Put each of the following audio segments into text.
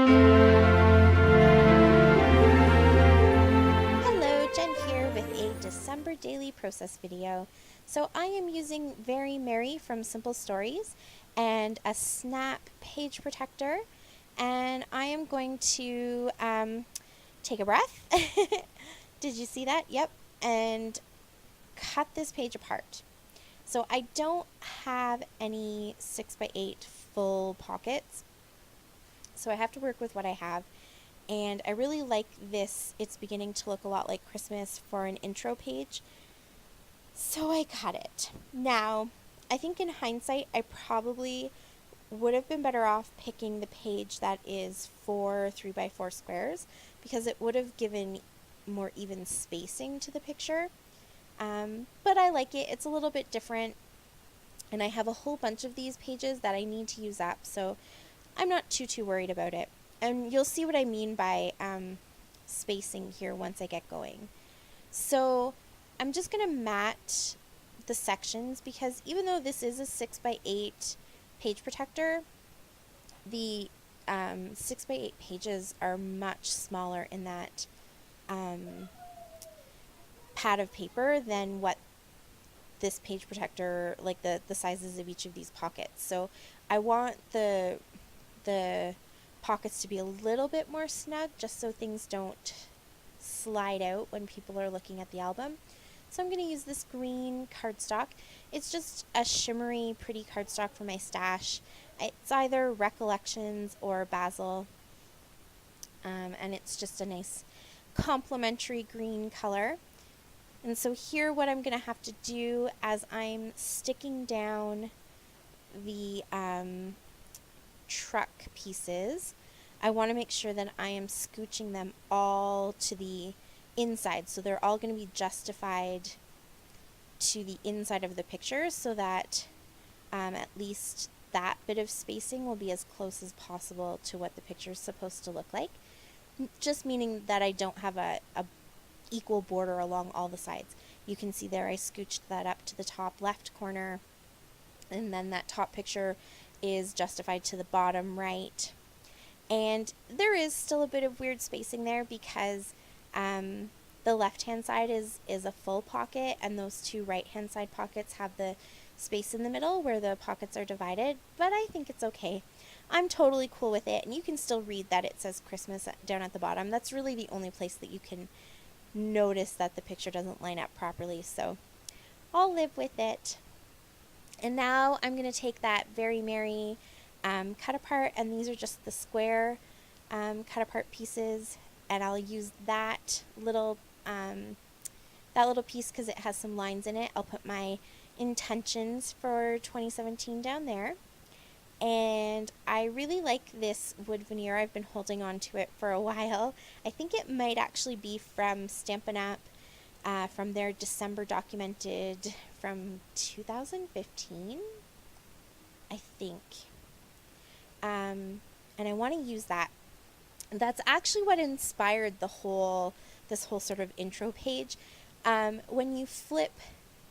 Hello, Jen here with a December daily process video. So I am using Very Merry from Simple Stories and a snap page protector, and I am going to take a breath. Did you see that? Yep. And cut this page apart. So I don't have any 6x8 full pockets, so I have to work with what I have. And I really like this. It's beginning to look a lot like Christmas for an intro page, so I cut it. Now, I think in hindsight, I probably would have been better off picking the page that is 4 3x4 squares, because it would have given more even spacing to the picture. But I like it. It's a little bit different, and I have a whole bunch of these pages that I need to use up, so I'm not too worried about it. And you'll see what I mean by spacing here once I get going. So I'm just going to mat the sections, because even though this is a 6x8 page protector, the 6x8 pages are much smaller in that pad of paper than what this page protector, like the sizes of each of these pockets. So I want the pockets to be a little bit more snug, just so things don't slide out when people are looking at the album. So I'm going to use this green cardstock. It's just a shimmery, pretty cardstock for my stash. It's either Recollections or Basil, and it's just a nice complementary green color. And so here what I'm going to have to do as I'm sticking down the truck pieces, I want to make sure that I am scooching them all to the inside, so they're all going to be justified to the inside of the picture, so that at least that bit of spacing will be as close as possible to what the picture is supposed to look like. Just meaning that I don't have a equal border along all the sides. You can see there I scooched that up to the top left corner, and then that top picture is justified to the bottom right. And there is still a bit of weird spacing there, because the left hand side is a full pocket, and those two right hand side pockets have the space in the middle where the pockets are divided, but I think it's okay. I'm totally cool with it, and you can still read that it says Christmas down at the bottom. That's really the only place that you can notice that the picture doesn't line up properly, so I'll live with it. And now I'm going to take that Very Merry cut apart, and these are just the square cut apart pieces, and I'll use that little piece because it has some lines in it. I'll put my intentions for 2017 down there. And I really like this wood veneer. I've been holding on to it for a while. I think it might actually be from Stampin' Up, from their December documented from 2015, I think. And I want to use that. That's actually what inspired this whole sort of intro page. When you flip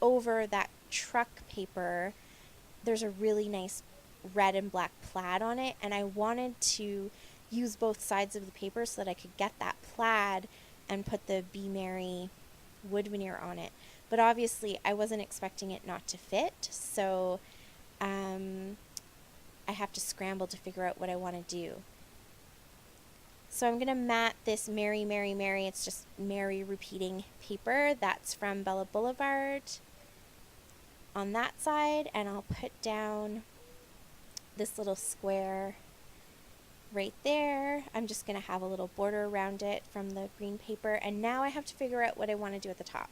over that truck paper, there's a really nice red and black plaid on it, and I wanted to use both sides of the paper so that I could get that plaid and put the Be Merry wood veneer on it. But obviously I wasn't expecting it not to fit, so I have to scramble to figure out what I want to do. So I'm going to mat this Merry, Merry, Merry. It's just Merry repeating paper. That's from Blvd on that side, and I'll put down this little square right there. I'm just going to have a little border around it from the green paper, and now I have to figure out what I want to do at the top.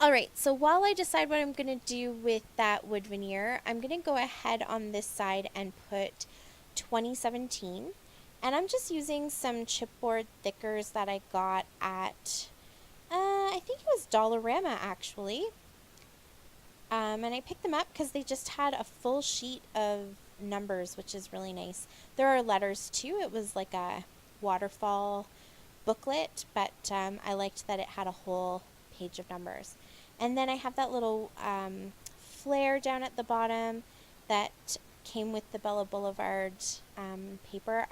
Alright, so while I decide what I'm going to do with that wood veneer, I'm going to go ahead on this side and put 2017. And I'm just using some chipboard thickers that I got at, I think it was Dollarama actually. And I picked them up because they just had a full sheet of numbers, which is really nice. There are letters too. It was like a waterfall booklet, but I liked that it had a whole page of numbers. And then I have that little flare down at the bottom that came with the Bella Boulevard paper.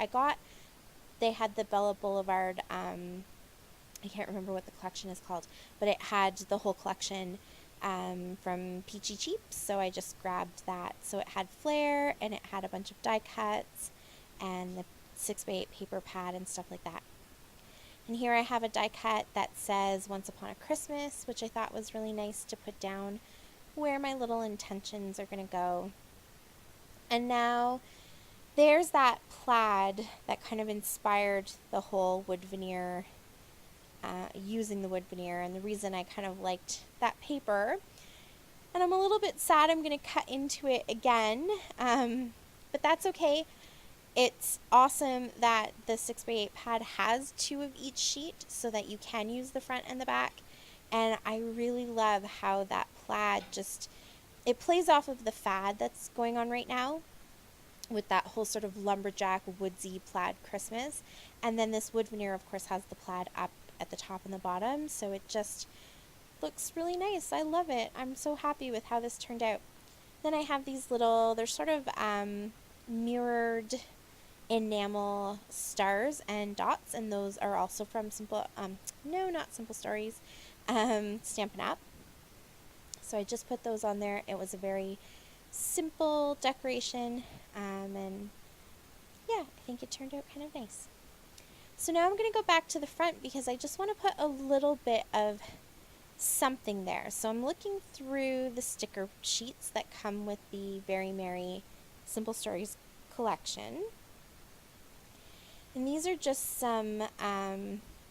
They had the Bella Boulevard, I can't remember what the collection is called, but it had the whole collection from Peachy Cheap, so I just grabbed that. So it had flair, and it had a bunch of die cuts, and the 6x8 paper pad and stuff like that. And here I have a die cut that says Once Upon a Christmas, which I thought was really nice to put down where my little intentions are going to go. And now there's that plaid that kind of inspired the whole wood veneer, using the wood veneer, and the reason I kind of liked that paper. And I'm a little bit sad I'm going to cut into it again, but that's okay. It's awesome that the 6x8 pad has 2 of each sheet so that you can use the front and the back. And I really love how that plaid it plays off of the fad that's going on right now with that whole sort of lumberjack woodsy plaid Christmas. And then this wood veneer, of course, has the plaid up at the top and the bottom, so it just looks really nice. I love it. I'm so happy with how this turned out. Then I have these they're sort of mirrored enamel stars and dots, and those are also from not Simple Stories, Stampin' Up. So I just put those on there. It was a very simple decoration, and yeah, I think it turned out kind of nice. So now I'm going to go back to the front because I just want to put a little bit of something there. So I'm looking through the sticker sheets that come with the Very Merry Simple Stories collection. And these are just some,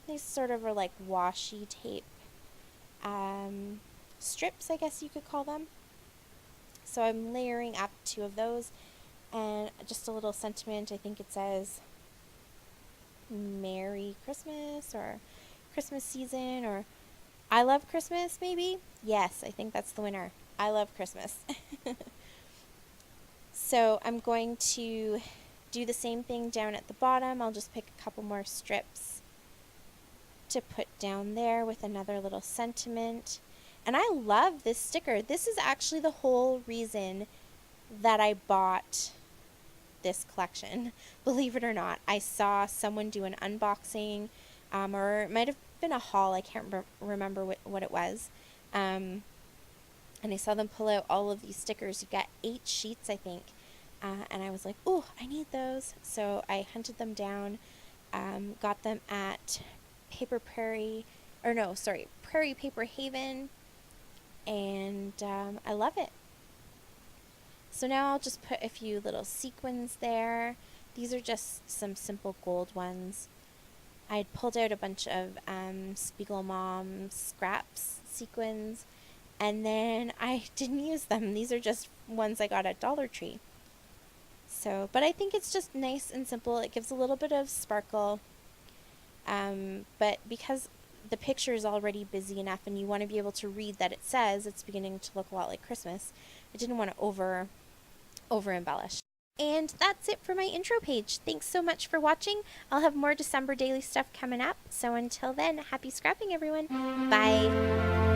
these sort of are like washi tape strips, I guess you could call them. So I'm layering up 2 of those, and just a little sentiment. I think it says Merry Christmas, or Christmas season, or I love Christmas, maybe? Yes, I think that's the winner. I love Christmas. So I'm going to do the same thing down at the bottom. I'll just pick a couple more strips to put down there with another little sentiment. And I love this sticker. This is actually the whole reason that I bought this collection, believe it or not. I saw someone do an unboxing, or it might have been a haul, I can't remember what it was, and I saw them pull out all of these stickers. You got 8 sheets, I think, and I was like, oh, I need those. So I hunted them down, got them at Prairie Paper Haven, and I love it. So now I'll just put a few little sequins there. These are just some simple gold ones. I pulled out a bunch of Spiegel Mom scraps sequins, and then I didn't use them. These are just ones I got at Dollar Tree. So, but I think it's just nice and simple. It gives a little bit of sparkle, but because the picture is already busy enough and you want to be able to read that it says it's beginning to look a lot like Christmas, I didn't want to over embellish. And that's it for my intro page. Thanks so much for watching. I'll have more December daily stuff coming up. So until then, happy scrapping, everyone. Bye.